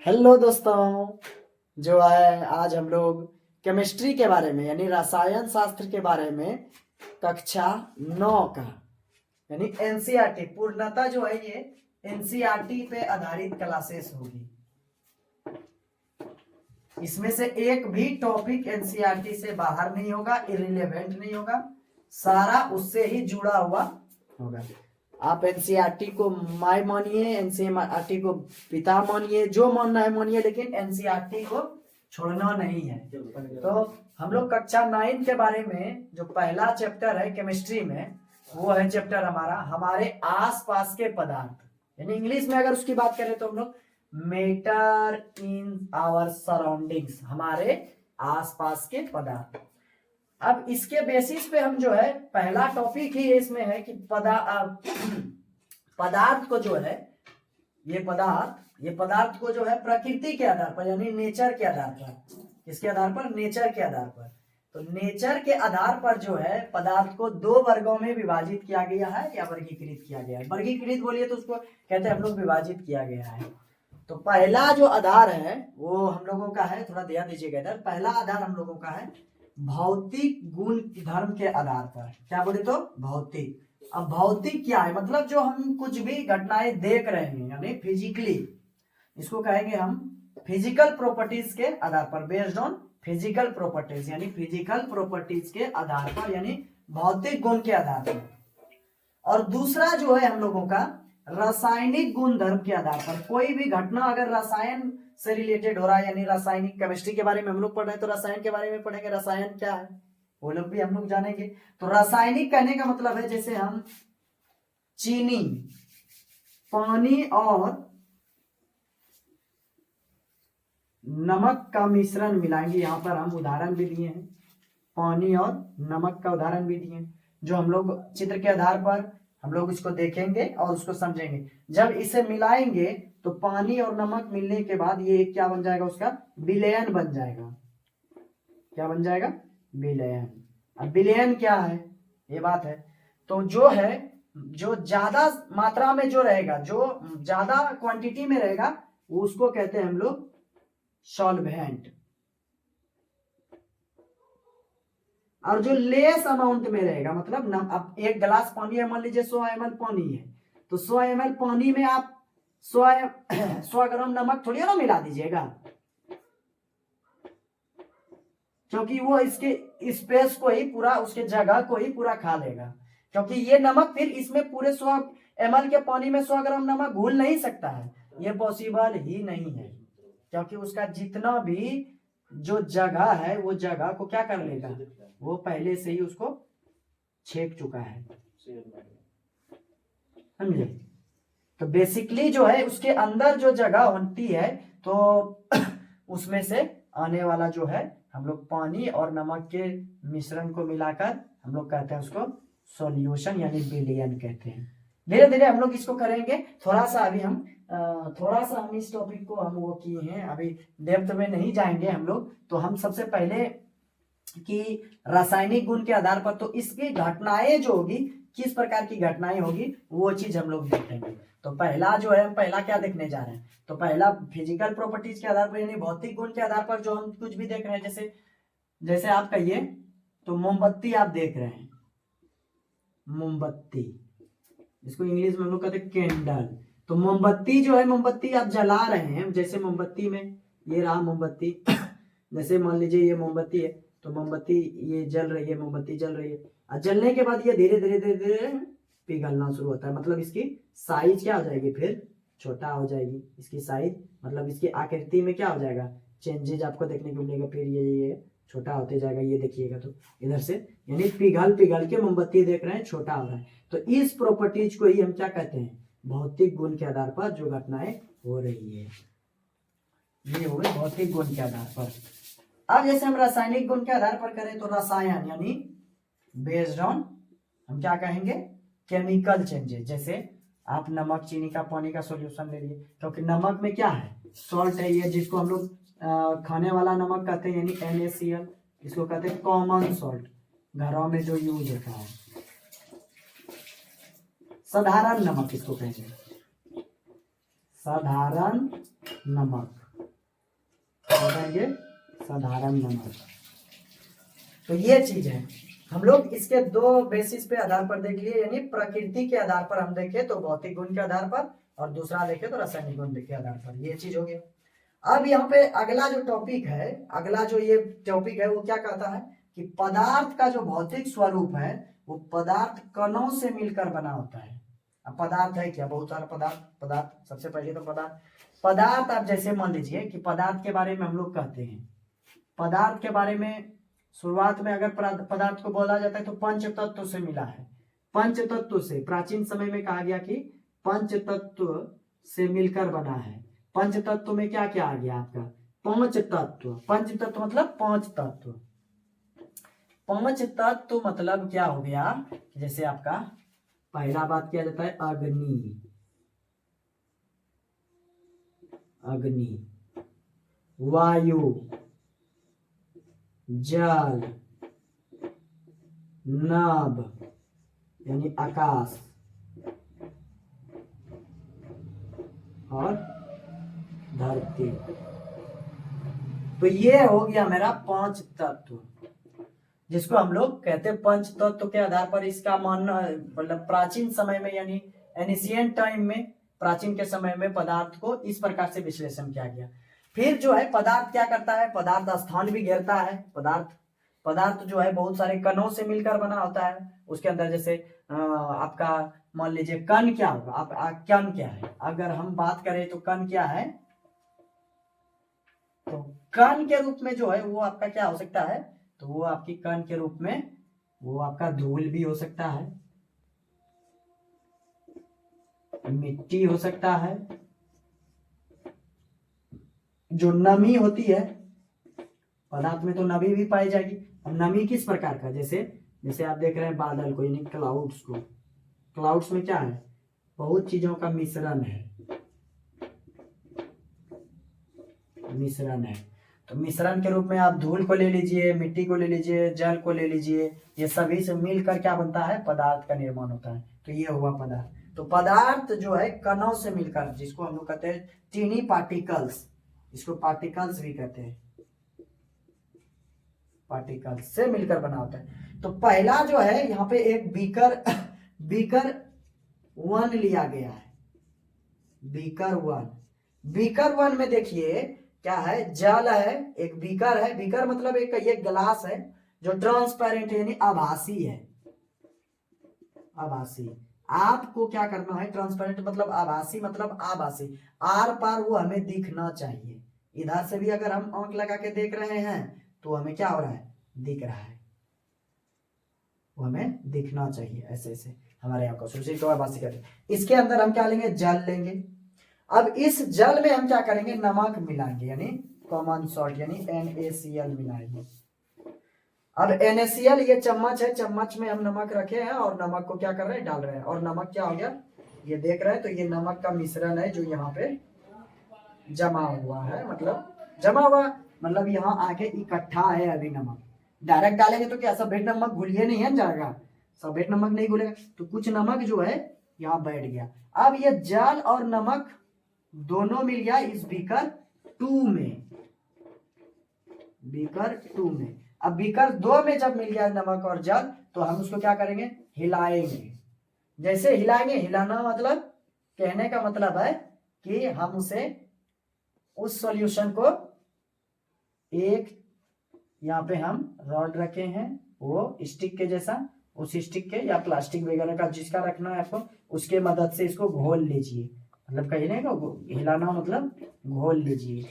Hello दोस्तों। जो है आज हम लोग केमिस्ट्री के बारे में यानी रसायन शास्त्र के बारे में कक्षा 9 का यानी एनसीईआरटी पूर्णतः जो है ये एनसीईआरटी पे आधारित क्लासेस होगी। इसमें से एक भी टॉपिक एनसीईआरटी से बाहर नहीं होगा, इररिलेवेंट नहीं होगा, सारा उससे ही जुड़ा हुआ होगा। आप एनसीईआरटी को माय मानिए, एनसीईआरटी को पिता मानिए, जो मानना है मानिए, लेकिन एनसीईआरटी को छोड़ना नहीं है। तो हम लोग कक्षा 9 के बारे में जो पहला चैप्टर है केमिस्ट्री में, वो है चैप्टर हमारा हमारे आसपास के पदार्थ, यानी इंग्लिश में अगर उसकी बात करें तो हम लोग मैटर इन आवर सराउंडिंग्स, हमारे आसपास के पदार्थ। अब इसके बेसिस पे हम जो है पहला टॉपिक ही इसमें है कि पदार्थ को जो है ये पदार्थ को जो है प्रकृति के आधार पर यानी नेचर के आधार पर, किसके आधार पर? नेचर के आधार पर। तो नेचर के आधार पर जो है पदार्थ को दो वर्गों में विभाजित किया गया है या वर्गीकृत किया गया है। वर्गीकृत बोलिए तो उसको कहते हैं हम लोग विभाजित किया गया है। तो पहला जो आधार है वो हम लोगों का है, थोड़ा ध्यान दीजिएगा इधर, पहला आधार हम लोगों का है भौतिक गुण धर्म के आधार पर। क्या बोले तो भौतिक। अब भौतिक क्या है? मतलब जो हम कुछ भी घटनाएं देख रहे हैं यानी फिजिकली, इसको कहेंगे हम फिजिकल प्रॉपर्टीज के आधार पर, बेस्ड ऑन फिजिकल प्रॉपर्टीज, यानी फिजिकल प्रॉपर्टीज के आधार पर, यानी भौतिक गुण के आधार पर। और दूसरा जो है हम लोगों का रासायनिक गुण धर्म के आधार पर। कोई भी घटना अगर रसायन से रिलेटेड हो रहा है, यानी रासायनिक केमिस्ट्री के बारे में हम लोग पढ़ रहे हैं तो रसायन के बारे में पढ़ेंगे, रसायन क्या है वो लोग भी हम लोग जानेंगे। तो रासायनिक कहने का मतलब है जैसे हम चीनी, पानी और नमक का मिश्रण मिलाएंगे। यहां पर हम उदाहरण भी दिए हैं, पानी और नमक का उदाहरण भी दिए हैं, जो हम लोग चित्र के आधार पर हम लोग इसको देखेंगे और उसको समझेंगे। जब इसे मिलाएंगे तो पानी और नमक मिलने के बाद ये क्या बन जाएगा? उसका विलयन बन जाएगा। क्या बन जाएगा? विलयन। अब विलयन क्या है ये बात है। तो जो है जो ज्यादा मात्रा में जो रहेगा, जो ज्यादा क्वांटिटी में रहेगा, उसको कहते हैं हम लोग सॉल्वेंट। और जो लेस अमाउंट में रहेगा, मतलब अब एक गिलास पानी है, मान लीजिए 100 ml पानी है, तो 100 ml पानी में आप 100 ग्राम नमक थोड़ी ना मिला दीजिएगा, क्योंकि वो इसके स्पेस को ही पूरा, उसके जगह को ही पूरा खा लेगा। क्योंकि ये नमक फिर इसमें पूरे 100 ml के पानी में 100 ग्राम नमक घुल नहीं सकता है, ये पॉसिबल ही नहीं है। क्योंकि उसका जितना भी जो जगह है वो जगह को क्या कर लेगा, वो पहले से ही उसको छेक चुका है, समझे। तो बेसिकली जो है उसके अंदर जो जगह होती है तो उसमें से आने वाला जो है हम लोग पानी और नमक के मिश्रण को मिलाकर हम लोग कहते हैं उसको सॉल्यूशन यानी विलयन कहते हैं। धीरे धीरे हम लोग इसको करेंगे। थोड़ा सा हम इस टॉपिक को हम वो किए हैं, अभी डेप्थ में नहीं जाएंगे हम लोग। तो हम सबसे पहले कि रासायनिक गुण के आधार पर तो इसकी घटनाएं जो होगी, किस प्रकार की घटनाएं होगी, वो चीज हम लोग देखेंगे। तो पहला जो है, हम पहला क्या देखने जा रहे हैं, तो पहला फिजिकल प्रॉपर्टीज के आधार पर यानी भौतिक गुण के आधार पर जो हम कुछ भी देख रहे हैं, जैसे आप कहिए तो मोमबत्ती आप देख रहे हैं, मोमबत्ती, इसको इंग्लिश में हम लोग कहते हैं कैंडल। तो मोमबत्ती जो है, मोमबत्ती आप जला रहे हैं, जैसे मोमबत्ती में ये रहा मोमबत्ती जैसे मान लीजिए ये मोमबत्ती है, तो मोमबत्ती ये जल रही है, मोमबत्ती जल रही है, और जलने के बाद ये धीरे धीरे धीरे धीरे पिघलना शुरू होता है। मतलब इसकी साइज क्या हो जाएगी, फिर छोटा हो जाएगी इसकी साइज, मतलब इसकी आकृति में क्या हो जाएगा, चेंजेज आपको देखने को मिलेगा। फिर ये छोटा होते जाएगा, ये देखिएगा तो इधर से, यानी पिघल पिघल के मोमबत्ती देख रहे हैं छोटा हो रहा है। तो इस प्रॉपर्टीज को ही हम क्या कहते हैं, भौतिक गुण के आधार पर जो घटनाएं हो रही है, ये हो गए भौतिक गुण के आधार पर। अब जैसे हम रासायनिक गुण के आधार पर करें तो रसायन यानी बेस्ड ऑन हम क्या कहेंगे, केमिकल चेंजेस। जैसे आप नमक, चीनी का, पानी का सॉल्यूशन ले लिए, क्योंकि नमक में क्या है, सॉल्ट है, ये जिसको हम लोग खाने वाला नमक कहते हैं, यानी NaCl, इसको कहते हैं कॉमन सॉल्ट, घरों में जो यूज होता है। साधारण नमक इसको कहेंगे, साधारण नमक। बताएंगे साधारण नमक। तो ये चीज है, हम लोग इसके दो बेसिस पे आधार पर देख लिए, यानी प्रकृति के आधार पर हम देखें तो भौतिक गुण के आधार पर, और दूसरा देखें तो रासायनिक गुण के आधार पर। ये चीज हो गया। अब यहाँ पे अगला जो टॉपिक है, अगला जो ये टॉपिक है वो क्या कहता है कि पदार्थ का जो भौतिक स्वरूप है वो पदार्थ कणों से मिलकर बना होता है। अब पदार्थ है क्या, बहुत सारा पदार्थ सबसे पहले तो पदार्थ आप जैसे मान लीजिए कि पदार्थ के बारे में हम लोग कहते हैं, पदार्थ के बारे में शुरुआत में अगर पदार्थ को बोला जाता है तो पंच तत्व से मिला है। पंच तत्व से प्राचीन समय में कहा गया कि पंच तत्व से मिलकर बना है। पंच तत्व में क्या क्या आ गया आपका, पांच तत्व। पंच तत्व मतलब पांच तत्व। पांच तत्व मतलब क्या हो गया, जैसे आपका पहला बात किया जाता है अग्नि, अग्नि, वायु, जल, नभ यानी आकाश, और धरती। तो ये हो गया मेरा पांच तत्व, जिसको हम लोग कहते हैं पंच तत्व के आधार पर इसका मानना, मतलब प्राचीन समय में यानी एनिशिएंट टाइम में, प्राचीन के समय में पदार्थ को इस प्रकार से विश्लेषण किया गया। फिर जो है पदार्थ क्या करता है, पदार्थ स्थान भी घेरता है। पदार्थ जो है बहुत सारे कणों से मिलकर बना होता है। उसके अंदर जैसे आपका मान लीजिए कण क्या होगा, कण क्या है, अगर हम बात करें तो कण क्या है, तो कण के रूप में जो है वो आपका क्या हो सकता है, तो वो आपकी कण के रूप में वो आपका धूल भी हो सकता है, मिट्टी हो सकता है, जो नमी होती है पदार्थ में तो नमी भी पाई जाएगी। अब नमी किस प्रकार का, जैसे आप देख रहे हैं बादल को यानी क्लाउड्स को, क्लाउड्स में क्या है, बहुत चीजों का मिश्रण है, तो मिश्रण के रूप में आप धूल को ले लीजिए, मिट्टी को ले लीजिए, जल को ले लीजिए, ये सभी से मिलकर क्या बनता है, पदार्थ का निर्माण होता है। तो ये हुआ पदार्थ। तो पदार्थ जो है कणों से मिलकर, जिसको हम लोग कहते हैं टीनी पार्टिकल्स, इसको पार्टिकल्स भी कहते हैं, पार्टिकल्स से मिलकर बना होता है। तो पहला जो है यहाँ पे एक बीकर वन लिया गया है, बीकर वन में देखिए क्या है, जल है, एक बीकर है, बीकर मतलब एक ये गिलास है जो ट्रांसपेरेंट है यानी आभासी है, आभासी। आपको क्या करना है, ट्रांसपेरेंट मतलब आभासी, मतलब आभासी, आर पार वो हमें दिखना चाहिए। इधर से भी अगर हम आंख लगा के देख रहे हैं तो हमें क्या हो रहा है, दिख रहा है, वो हमें दिखना चाहिए, ऐसे ऐसे हमारे यहाँ को आभासी कहते हैं। इसके अंदर हम क्या लेंगे, जल लेंगे। अब इस जल में हम क्या करेंगे, नमक मिलाएंगे, यानी कॉमन सॉल्ट यानी NaCl मिलाएंगे। अब NaCl ये चम्मच है, चम्मच में हम नमक रखे हैं और नमक को क्या कर रहे हैं, डाल रहे हैं, और नमक क्या हो गया, ये देख रहे हैं, तो ये नमक का मिश्रण है जो यहाँ पे जमा हुआ है, मतलब यहाँ आके इकट्ठा है। अभी नमक डायरेक्ट डालेंगे तो क्या सफेद नमक घुलिए नहीं है जाएगा, सफेद नमक नहीं घुलेगा, तो कुछ नमक जो है यहाँ बैठ गया। अब ये जल और नमक दोनों मिल गया इस बीकर 2 में, बीकर 2 में। अब बीकर 2 में जब मिल गया नमक और जल, तो हम उसको क्या करेंगे, हिलाएंगे। जैसे हिलाएंगे, हिलाना मतलब कहने का मतलब है कि हम उस सॉल्यूशन को, एक यहाँ पे हम रॉड रखे हैं वो स्टिक के जैसा, उस स्टिक के या प्लास्टिक वगैरह का जिसका रखना है आपको, उसके मदद से इसको घोल लीजिए, मतलब कहीं नहीं को हिलाना मतलब घोल लीजिए,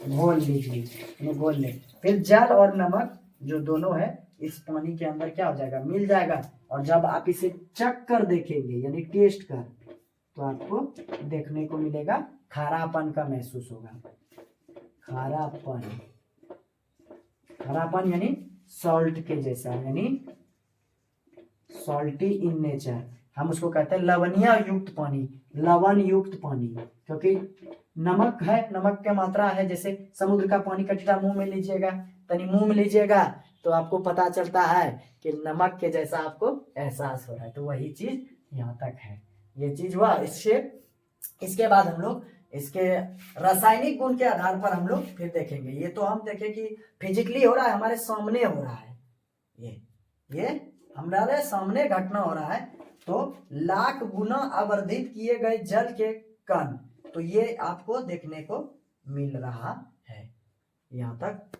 घोल ले। फिर जल और नमक जो दोनों है इस पानी के अंदर क्या हो जाएगा, मिल जाएगा। और जब आप इसे चख कर देखेंगे यानी टेस्ट कर, तो आपको देखने को मिलेगा खारापन का महसूस होगा, खारापन यानी सॉल्ट के जैसा, यानी सॉल्टी इन नेचर। हम उसको कहते हैं लवणीय युक्त पानी, लवण युक्त पानी, क्योंकि नमक है, नमक की मात्रा है। जैसे समुद्र का पानी कटरा मुंह में लीजिएगा, तनी मुंह में लीजिएगा तो आपको पता चलता है कि नमक के जैसा आपको एहसास हो रहा है। तो वही चीज यहाँ तक है, ये चीज हुआ। इसके बाद हम लोग इसके रासायनिक गुण के आधार पर हम लोग फिर देखेंगे। ये तो हम देखें कि फिजिकली हो रहा है, हमारे सामने हो रहा है, ये हमारे सामने घटना हो रहा है। तो लाख गुना आवर्धित किए गए जल के कण, तो ये आपको देखने को मिल रहा है। यहाँ तक